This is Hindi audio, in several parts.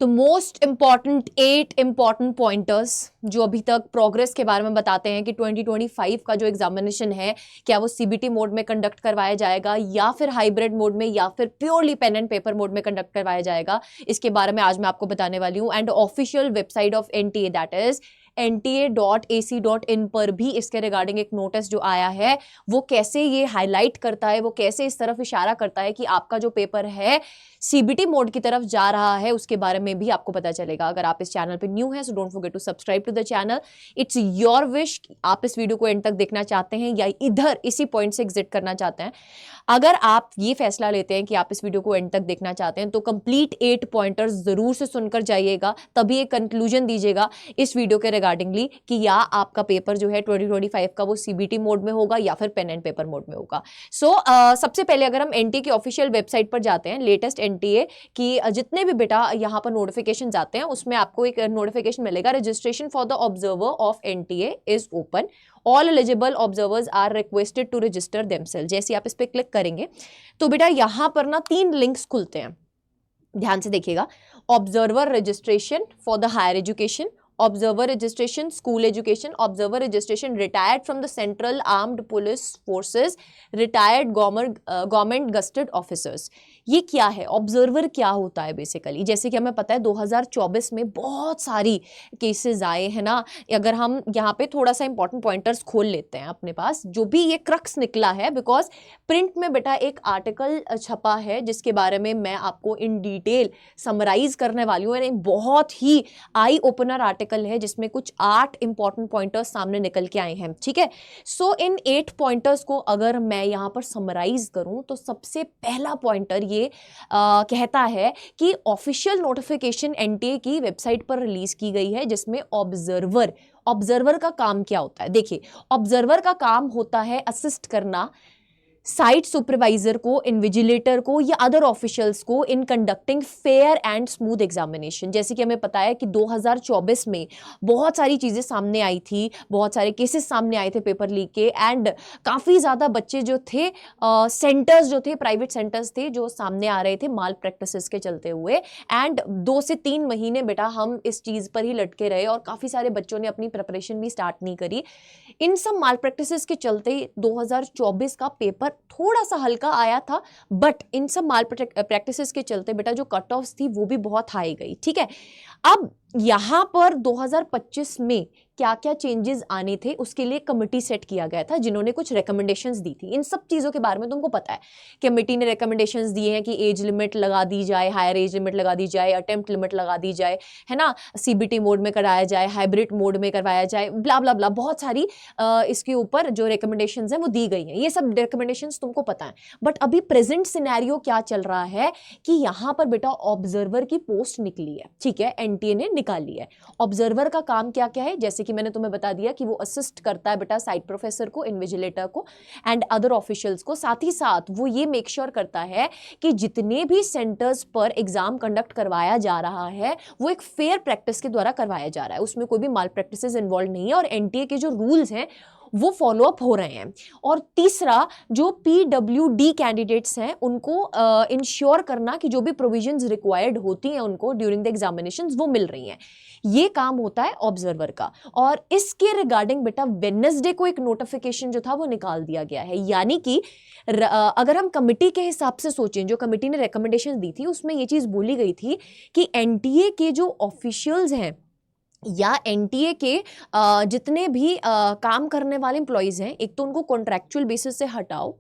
तो मोस्ट इंपॉर्टेंट 8 इंपॉर्टेंट पॉइंटर्स जो अभी तक प्रोग्रेस के बारे में बताते हैं कि 2025 का जो एग्जामिनेशन है क्या वो सीबीटी मोड में कंडक्ट करवाया जाएगा या फिर हाइब्रिड मोड में या फिर purely pen and paper mode में कंडक्ट करवाया जाएगा, इसके बारे में आज मैं आपको बताने वाली हूँ। And official website of NTA that is nta.ac.in पर भी इसके रिगार्डिंग एक नोटिस जो आया है वो कैसे ये हाईलाइट करता है, वो कैसे इस तरफ इशारा करता है कि आपका जो पेपर है सीबीटी मोड की तरफ जा रहा है, उसके बारे में भी आपको पता चलेगा। अगर आप इस चैनल पे न्यू हैं so don't forget to subscribe to the channel. It's your wish, आप इस वीडियो को एंड तक देखना चाहते हैं या इधर इसी पॉइंट से एग्जिट करना चाहते हैं। अगर आप ये फैसला लेते हैं कि आप इस वीडियो को एंड तक देखना चाहते हैं तो कंप्लीट 8 पॉइंटर्स जरूर से सुनकर जाइएगा, तभी एक कंक्लूजन दीजिएगा इस वीडियो के रिगार्डिंगली कि या आपका पेपर जो है 2025 का वो सीबीटी मोड में होगा या फिर पेन एंड पेपर मोड में होगा। सबसे पहले अगर हम एनटीए की ऑफिशियल वेबसाइट पर जाते हैं, लेटेस्ट एनटीए की जितने भी बेटा यहाँ पर नोटिफिकेशन आते हैं उसमें आपको एक नोटिफिकेशन मिलेगा, registration for the observer of NTA is open, all eligible observers are requested to register themself. जैसे आप इस पे क्लिक करेंगे तो बेटा यहां पर ना 3 लिंक्स खुलते हैं, ध्यान से देखिएगा। Observer registration for the higher education, observer registration school education, observer registration retired from the central armed police forces, retired government gazetted officers. ये क्या है, ऑब्जर्वर क्या होता है बेसिकली? जैसे कि हमें पता है 2024 में बहुत सारी केसेस आए हैं ना। अगर हम यहाँ पे थोड़ा सा इंपॉर्टेंट पॉइंटर्स खोल लेते हैं अपने पास, जो भी ये क्रक्स निकला है, बिकॉज प्रिंट में बेटा एक आर्टिकल छपा है जिसके बारे में मैं आपको इन डिटेल समराइज करने वाली हूँ। एक बहुत ही आई ओपनर आर्टिकल है जिसमें कुछ 8 इंपॉर्टेंट पॉइंटर्स सामने निकल के आए हैं, ठीक है। सो इन 8 पॉइंटर्स को अगर मैं यहां पर समराइज करूं तो सबसे पहला पॉइंटर ये कहता है कि ऑफिशियल नोटिफिकेशन एनटीए की वेबसाइट पर रिलीज की गई है जिसमें ऑब्जर्वर का काम क्या होता है। देखिए, ऑब्जर्वर का काम होता है असिस्ट करना साइट सुपरवाइजर को, इन्विजिलेटर को या अदर ऑफिशियल्स को in conducting fair and smooth examination. जैसे कि हमें पता है कि 2024 में बहुत सारी चीजें सामने आई थी, बहुत सारे केसेस सामने आए थे पेपर लीक के, एंड काफी ज्यादा बच्चे जो थे सेंटर्स जो थे, प्राइवेट सेंटर्स थे जो सामने आ रहे थे माल प्रैक्टिसेस के चलते हुए। एंड 2 से 3 महीने बेटा हम इस चीज पर ही लटके रहे और काफी सारे बच्चों ने अपनी प्रिपरेशन भी स्टार्ट नहीं करी। इन सब माल प्रैक्टिसेस के चलते 2024 का पेपर थोड़ा सा हल्का आया था, बट इन सब माल प्रैक्टिसेस के चलते बेटा जो कट ऑफ्स थी वो भी बहुत हाई गई, ठीक है। अब यहां पर 2025 में क्या क्या चेंजेस आने थे उसके लिए कमिटी सेट किया गया था जिन्होंने कुछ रिकमेंडेशंस दी थी। इन सब चीजों के बारे में तुमको पता है, कमिटी ने रिकमेंडेशंस दिए हैं कि एज लिमिट लगा दी जाए, हायर एज लिमिट लगा दी जाए, अटेम्प्ट लिमिट लगा दी जाए, है ना, सीबीटी मोड में कराया जाए, हाइब्रिड मोड में करवाया जाए, ब्ला ब्ला ब्ला, बहुत सारी इसके ऊपर जो रिकमेंडेशंस हैं वो दी गई हैं। ये सब रिकमेंडेशंस तुमको पता है, बट अभी प्रेजेंट सिनेरियो क्या चल रहा है कि यहां पर बेटा ऑब्जर्वर की पोस्ट निकली है, ठीक है, एनटीए ने निकाली है। ऑब्जर्वर का काम क्या क्या है, जैसे कि मैंने तुम्हें बता दिया कि वो असिस्ट करता है बेटा साइट प्रोफेसर को, इन्विजिलेटर को एंड अदर ऑफिशियल्स को। साथ ही साथ वो ये मेक श्योर करता है कि जितने भी सेंटर्स पर एग्जाम कंडक्ट करवाया जा रहा है वो एक फेयर प्रैक्टिस के द्वारा करवाया जा रहा है, उसमें कोई भी माल प्रैक्टिसेस इन्वॉल्व नहीं है और एनटीए के जो रूल्स हैं वो फॉलो अप हो रहे हैं। और तीसरा, जो पीडब्ल्यूडी कैंडिडेट्स हैं उनको इंश्योर करना कि जो भी प्रोविजंस रिक्वायर्ड होती हैं उनको ड्यूरिंग द एग्जामिनेशंस वो मिल रही हैं। ये काम होता है ऑब्जर्वर का। और इसके रिगार्डिंग बेटा वेडनेसडे को एक नोटिफिकेशन जो था वो निकाल दिया गया है। यानी कि अगर हम कमिटी के हिसाब से सोचें, जो कमिटी ने रिकमेंडेशन दी थी उसमें ये चीज बोली गई थी कि एनटीए के जो ऑफिशियल्स हैं या एनटीए के जितने भी काम करने वाले एम्प्लॉयज हैं, एक तो उनको कॉन्ट्रैक्चुअल बेसिस से हटाओ,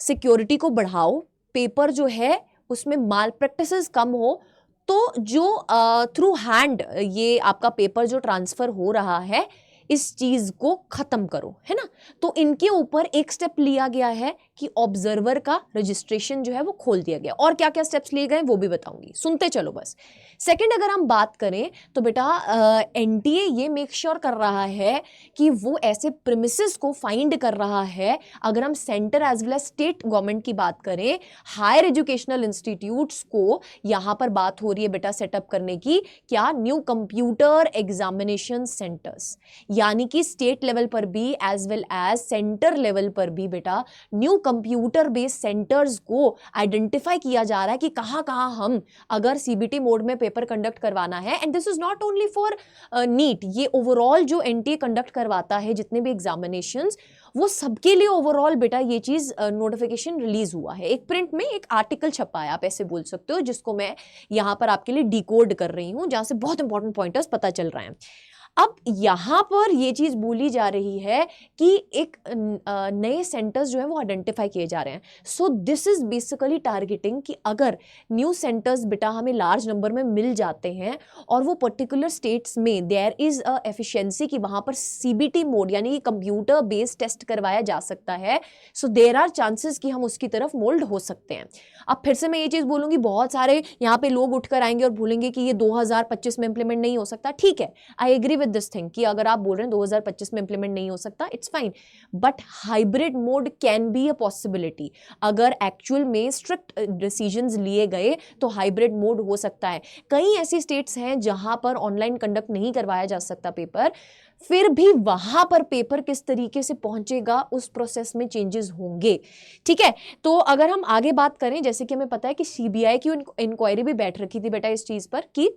सिक्योरिटी को बढ़ाओ, पेपर जो है उसमें माल प्रैक्टिसेस कम हो, तो जो थ्रू हैंड ये आपका पेपर जो ट्रांसफर हो रहा है इस चीज को खत्म करो, है ना। तो इनके ऊपर एक स्टेप लिया गया है कि ऑब्जर्वर का रजिस्ट्रेशन जो है वो खोल दिया गया। और क्या क्या स्टेप्स लिए गए वो भी बताऊंगी, सुनते चलो बस। सेकंड, अगर हम बात करें तो बेटा एनटीए ये मेक श्योर कर रहा है कि वो ऐसे प्रीमिसेस को फाइंड कर रहा है, अगर हम centre as well as state government की बात करें, हायर एजुकेशनल इंस्टीट्यूट्स को यहां पर बात हो रही है बेटा सेटअप करने की, क्या, न्यू कंप्यूटर एग्जामिनेशन सेंटर्स। यानी कि स्टेट लेवल पर भी as well as centre level पर भी बेटा न्यू कंप्यूटर बेस्ड सेंटर्स को आइडेंटिफाई किया जा रहा है कि कहाँ कहाँ हम अगर सीबीटी मोड में पेपर कंडक्ट करवाना है। And this is not only for NEET, ये ओवरऑल जो एनटीए कंडक्ट करवाता है जितने भी एग्जामिनेशंस, वो सबके लिए ओवरऑल बेटा ये चीज नोटिफिकेशन रिलीज हुआ है। एक प्रिंट में एक आर्टिकल छपा है, आप ऐसे बोल सकते हो, जिसको मैं यहां पर आपके लिए डिकोड कर रही हूं, जहां से बहुत इंपॉर्टेंट पॉइंटर्स पता चल रहे हैं। अब यहां पर ये चीज बोली जा रही है कि एक नए सेंटर्स जो है वो आइडेंटिफाई किए जा रहे हैं। सो दिस इज बेसिकली टारगेटिंग कि अगर न्यू सेंटर्स बेटा हमें लार्ज नंबर में मिल जाते हैं और वो पर्टिकुलर स्टेट्स में देयर इज अ एफिशिएंसी कि वहां पर सीबीटी मोड यानी कि कंप्यूटर बेस्ड टेस्ट करवाया जा सकता है, सो देयर आर चांसेस कि हम उसकी तरफ मोल्ड हो सकते हैं। अब फिर से मैं ये चीज बोलूंगी, बहुत सारे यहाँ पे लोग उठकर आएंगे और बोलेंगे कि ये 2025 में इंप्लीमेंट नहीं हो सकता। ठीक है, I agree with this thing कि अगर आप बोल रहे हैं 2025 में इंप्लीमेंट नहीं हो सकता, it's fine, but hybrid mode can be a possibility. अगर एक्चुअल में स्ट्रिक्ट डिसीजंस लिए गए तो हाइब्रिड मोड हो सकता है। कई ऐसी स्टेट्स हैं जहां पर ऑनलाइन कंडक्ट नहीं करवाया जा सकता पेपर, फिर भी वहां पर पेपर किस तरीके से पहुंचेगा उस प्रोसेस में चेंजेस होंगे। ठीक है, तो अगर हम आगे बात करें, जैसे कि हमें पता है कि सीबीआई की इंक्वायरी भी बैठ रखी थी बेटा इस चीज पर कि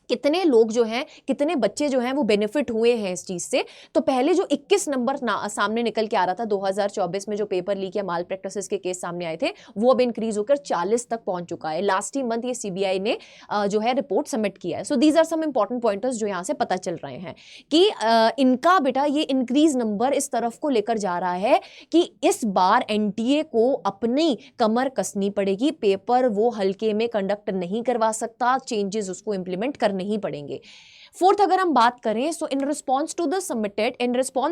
कितने लोग जो हैं, कितने बच्चे जो हैं वो बेनिफिट हुए हैं इस चीज से। तो पहले जो 21 नंबर सामने निकल के आ रहा था 2024 में जो पेपर लीक या माल प्रैक्टिसेस के केस सामने आए थे, वो अब इंक्रीज होकर 40 तक पहुंच चुका है। लास्ट ही मंथ ये सीबीआई ने जो है रिपोर्ट सबमिट किया है। So these are some important pointers जो यहाँ से पता चल रहे हैं कि इनका बेटा ये इंक्रीज नंबर इस तरफ को लेकर जा रहा है कि इस बार एनटीए को अपनी कमर कसनी पड़ेगी, पेपर वो हल्के में कंडक्ट नहीं करवा सकता, चेंजेस उसको इंप्लीमेंट नहीं पड़ेंगे। फोर्थ अगर हम बात करें, so in response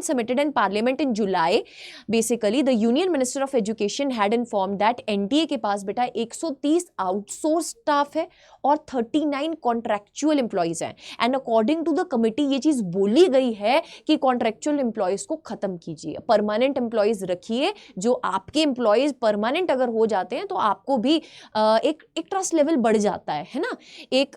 submitted in parliament in July, basically the union minister of education had informed that NTA के पास बेटा 130 आउटसोर्स स्टाफ है और 39 कॉन्ट्रैक्चुअल एम्प्लॉइज हैं। And according to the committee ये चीज बोली गई है कि कॉन्ट्रैक्चुअल एम्प्लॉइज को खत्म कीजिए, परमानेंट एम्प्लॉइज रखिए। जो आपके एम्प्लॉइज परमानेंट अगर हो जाते हैं तो आपको भी एक ट्रस्ट लेवल बढ़ जाता है ना। एक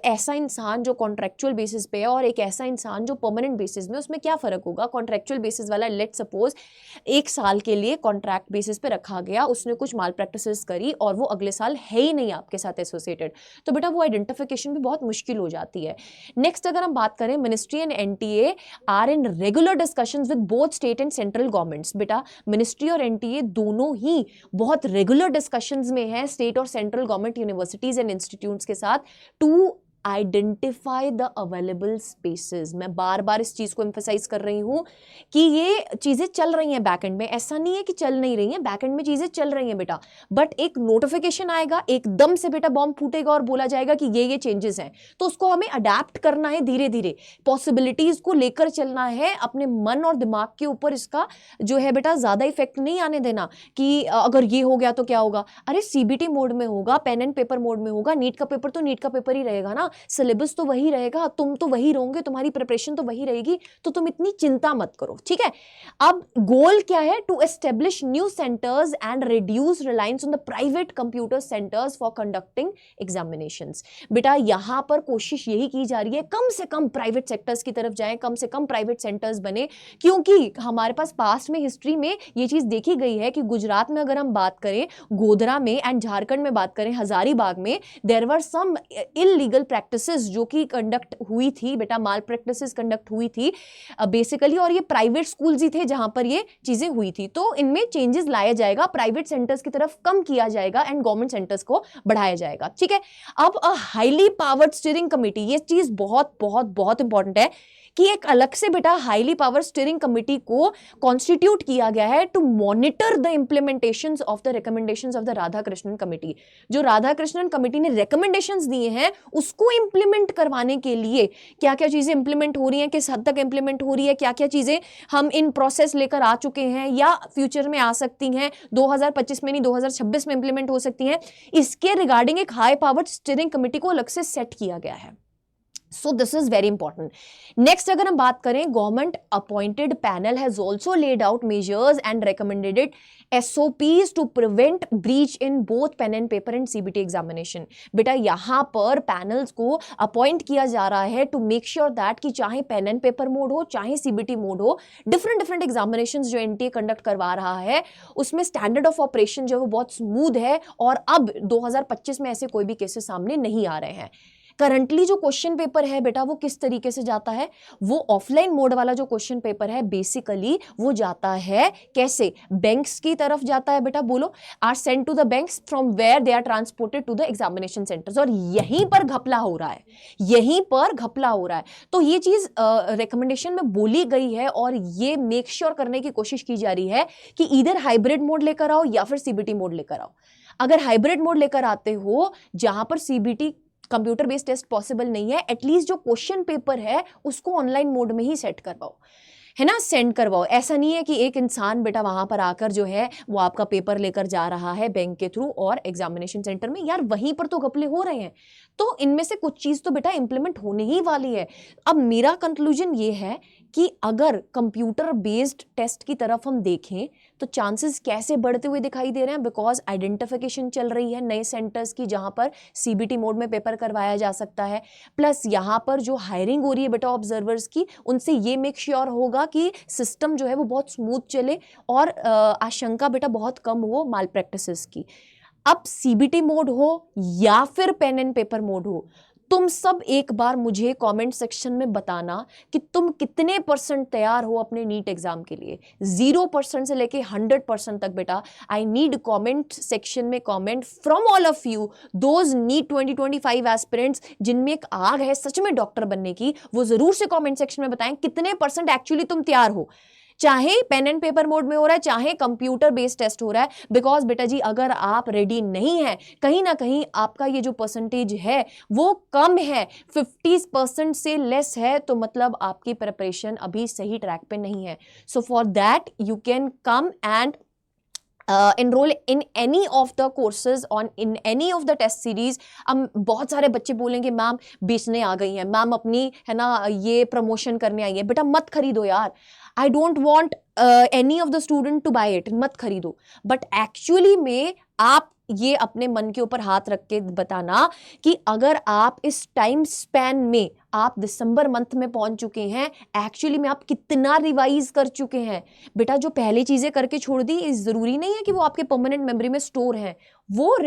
ऐसा इंसान जो कॉन्ट्रैक्चुअल बेसिस पे है और एक ऐसा इंसान जो परमानेंट बेसिस में, उसमें क्या फर्क होगा? कॉन्ट्रैक्चुअल बेसिस वाला लेट सपोज 1 साल के लिए कॉन्ट्रैक्ट बेसिस पे रखा गया, उसने कुछ माल प्रैक्टिसेस करी और वो अगले साल है ही नहीं आपके साथ एसोसिएटेड, तो बेटा वो आइडेंटिफिकेशन भी बहुत मुश्किल हो जाती है। नेक्स्ट अगर हम बात करें, ministry and NTA are in regular discussions with both state and central governments. बेटा मिनिस्ट्री और एनटीए दोनों ही बहुत रेगुलर डिस्कशंस में है स्टेट और central government universities and institutes के साथ to identify the available spaces. मैं बार बार इस चीज को एम्फेसाइज कर रही हूं कि ये चीजें चल रही हैं बैकएंड में, ऐसा नहीं है कि चल नहीं रही हैं, बैकएंड में चीजें चल रही हैं बेटा। बट एक नोटिफिकेशन आएगा, एकदम से बेटा बॉम्ब फूटेगा और बोला जाएगा कि ये चेंजेस हैं, तो उसको हमें अडेप्ट करना है, धीरे धीरे पॉसिबिलिटीज को लेकर चलना है, अपने मन और दिमाग के ऊपर इसका जो है बेटा ज्यादा इफेक्ट नहीं आने देना कि अगर ये हो गया तो क्या होगा। अरे सीबीटी मोड में होगा, पेन एंड पेपर मोड में होगा, नीट का पेपर तो नीट का पेपर ही रहेगा ना, सिलेबस तो वही रहेगा, तुम तो वही रहोगे, तुम्हारी प्रिपरेशन तो वही रहेगी, तो तुम इतनी चिंता मत करो। ठीक है, अब गोल क्या है? To establish new centres and reduce reliance on the private computer centres for conducting examinations. बेटा यहां पर कोशिश यही की जा रही है कम से कम प्राइवेट सेक्टर्स की तरफ जाएं, कम से कम प्राइवेट सेंटर्स बने, क्योंकि हमारे पास पास्ट में हिस्ट्री में ये चीज देखी गई है कि गुजरात में अगर हम बात करें, गोधरा में एंड झारखंड में बात करें, हजारीबाग में, there were some illegal practices जो कि कंडक्ट हुई थी बेटा, माल प्रैक्टिसेस कंडक्ट हुई थी बेसिकली, और ये प्राइवेट स्कूल्स ही थे जहां पर ये चीजें हुई थी। तो इनमें चेंजेस लाया जाएगा, प्राइवेट सेंटर्स की तरफ कम किया जाएगा एंड गवर्नमेंट सेंटर्स को बढ़ाया जाएगा। ठीक है, अब हाईली पावर्ड स्टीयरिंग कमेटी, ये चीज बहुत बहुत बहुत इंपॉर्टेंट है कि एक अलग से बेटा हाईली पावर स्टीयरिंग कमेटी को कॉन्स्टिट्यूट किया गया है to monitor the implementations of the recommendations of the Radhakrishnan committee. जो राधाकृष्णन कमेटी ने रिकमेंडेशंस दिए हैं उसको इंप्लीमेंट करवाने के लिए क्या क्या चीजें इंप्लीमेंट हो रही हैं, किस हद तक इंप्लीमेंट हो रही है, क्या क्या चीजें हम इन प्रोसेस लेकर आ चुके हैं या फ्यूचर में आ सकती हैं, 2025 में नहीं 2026 में इंप्लीमेंट हो सकती हैं, इसके रिगार्डिंग एक हाई पावर स्टीयरिंग कमेटी को अलग से सेट किया गया है। So this is very important. Next अगर हम बात करें, government appointed panel has also laid out measures and recommended SOPs to prevent breach in both pen and paper and CBT examination. बेटा यहां पर पैनल्स को अपॉइंट किया जा रहा है टू मेक श्योर दैट कि चाहे पेन एंड पेपर मोड हो चाहे CBT मोड हो, डिफरेंट एग्जामिनेशन जो NTA कंडक्ट करवा रहा है उसमें स्टैंडर्ड ऑफ ऑपरेशन जो है वो बहुत स्मूथ है. और अब 2025 में ऐसे कोई भी केसेस सामने नहीं आ रहे हैं. करंटली जो क्वेश्चन पेपर है बेटा वो किस तरीके से जाता है, वो ऑफलाइन मोड वाला जो क्वेश्चन पेपर है बेसिकली वो जाता है कैसे, बैंक्स की तरफ जाता है बेटा. बोलो, are sent to the banks from where they are transported to the examination centres. और यहीं पर घपला हो रहा है, यहीं पर घपला हो रहा है. तो ये चीज रिकमेंडेशन में बोली गई है और ये मेक श्योर करने की कोशिश की जा रही है कि इधर हाइब्रिड मोड लेकर आओ या फिर CBT मोड लेकर आओ. अगर हाइब्रिड मोड लेकर आते हो जहां पर CBT computer based test possible नहीं है, एटलीस्ट जो क्वेश्चन पेपर है उसको ऑनलाइन मोड में ही सेट करवाओ, है ना, सेंड करवाओ. ऐसा नहीं है कि एक इंसान बेटा वहां पर आकर जो है वो आपका पेपर लेकर जा रहा है बैंक के थ्रू और एग्जामिनेशन सेंटर में. यार वहीं पर तो घपले हो रहे हैं. तो इनमें से कुछ चीज तो बेटा इंप्लीमेंट होने ही वाली है. अब मेरा कंक्लूजन ये है कि अगर कंप्यूटर बेस्ड टेस्ट की तरफ हम देखें तो चांसेस कैसे बढ़ते हुए दिखाई दे रहे हैं, बिकॉज आइडेंटिफिकेशन चल रही है नए सेंटर्स की जहां पर CBT मोड में पेपर करवाया जा सकता है. प्लस यहां पर जो हायरिंग हो रही है बेटा ऑब्जर्वर्स की, उनसे ये मेक श्योर होगा कि सिस्टम जो है वो बहुत स्मूथ चले और आशंका बेटा बहुत कम हो माल प्रैक्टिसेस की. अब CBT मोड हो या फिर पेन एंड पेपर मोड हो, तुम सब एक बार मुझे कमेंट सेक्शन में बताना कि तुम कितने % तैयार हो अपने नीट एग्जाम के लिए. 0% से लेके 100% तक बेटा आई नीड कमेंट सेक्शन में comment from all of you, those NEET 2025 aspirants जिनमें एक आग है सच में डॉक्टर बनने की. वो जरूर से कमेंट सेक्शन में बताएं कितने % एक्चुअली तुम तैयार हो, चाहे पेन एंड पेपर मोड में हो रहा है चाहे कंप्यूटर बेस्ड टेस्ट हो रहा है. बिकॉज बेटा जी अगर आप रेडी नहीं है, कहीं ना कहीं आपका ये जो परसेंटेज है वो कम है, 50% से लेस है, तो मतलब आपकी प्रिपरेशन अभी सही ट्रैक पे नहीं है. So for that you can come and enroll in any of the courses on in any of the test series. अब बहुत सारे बच्चे बोलेंगे मैम बेचने आ गई हैं, मैम अपनी है ना ये प्रमोशन करने आई है. बेटा मत खरीदो यार, I don't want any of the student to buy it, मत खरीदो. बट एक्चुअली में आप ये अपने मन के ऊपर हाथ रख के बताना कि अगर आप इस टाइम स्पैन में आप दिसंबर मंथ में पहुंच चुके हैं, एक्चुअली में आप कितना रिवाइज कर चुके हैं. बेटा जो पहले चीजें करके छोड़ दी जरूरी नहीं है कि वो आपके परमानेंट मेमोरी में स्टोर हैं, वो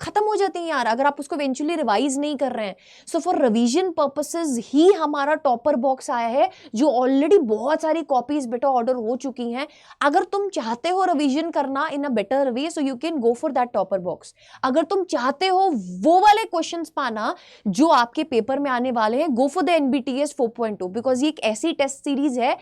खत्म हो जाती है यार अगर आप उसको इवेंचुअली रिवाइज नहीं कर रहे हैं. सो फॉर रिवीजन पर्पसेस ही हमारा टॉपर बॉक्स आया है जो ऑलरेडी बहुत सारी कॉपीज बेटा ऑर्डर हो चुकी हैं. अगर तुम चाहते हो रिवीजन करना in a better way so you can go for that topper box. अगर तुम चाहते हो वो वाले क्वेश्चंस पाना जो आपके पेपर में आने वाले हैं, go for the NBTS 4.2, because ये एक ऐसी टेस्ट सीरीज है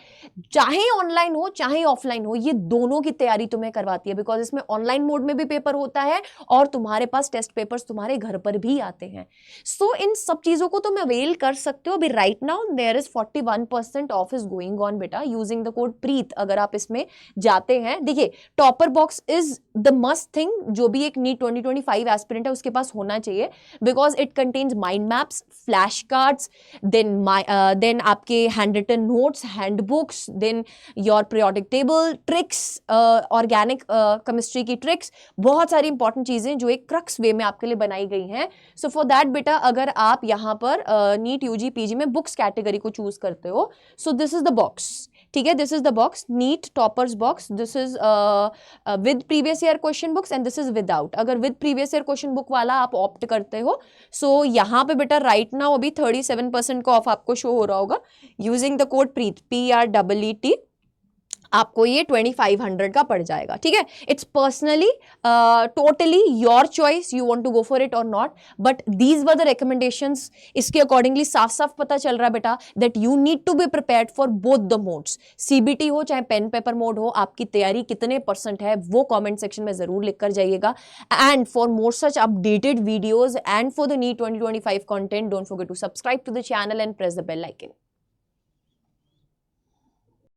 चाहे ऑनलाइन हो चाहे ऑफलाइन हो, ये दोनों की तैयारी तुम्हें करवाती है. बिकॉज इसमें ऑनलाइन मोड में भी पेपर होता है और तुम्हारे पास टेस्ट पेपर्स तुम्हारे घर पर भी आते हैं. सो इन सब चीजों को तुम अवेल कर सकते हो. अभी right now there is 41% of is going on बेटा यूजिंग द कोड प्रीत. अगर आप इसमें जाते हैं, देखिए topper box is the must thing जो भी एक नीट 2025 एस्पिरेंट है उसके पास होना चाहिए, because it contains mind maps, flash cards, then आपके hand written notes, handbooks, then your periodic table, tricks, organic chemistry की ट्रिक्स, बहुत सारी इंपॉर्टेंट चीजें जो एक क्रक्स वे में आपके लिए बनाई गई हैं. सो फॉर दैट बेटा अगर आप यहाँ पर नीट UG PG में बुक्स कैटेगरी को चूज करते हो, so this is the box. ठीक है, this is the box, NEET toppers box. This is with previous year question books and this is without. अगर with previous year question book वाला आप ऑप्ट करते हो, सो यहाँ पे बेटा राइट नाउ अभी 37% का ऑफ आपको शो हो रहा होगा using the code Preet PREET. आपको ये 2500 का पड़ जाएगा. ठीक है, it's personally totally your choice, you want to go for it और नॉट, but these were the recommendations. इसके अकॉर्डिंगली साफ साफ पता चल रहा है बेटा that you need to be prepared for both the modes. CBT हो चाहे पेन पेपर मोड हो, आपकी तैयारी कितने % है वो कॉमेंट सेक्शन में जरूर लिख कर जाइएगा. And for more such updated videos and for the NEET 2025 content, don't forget to subscribe to the channel and press the bell icon.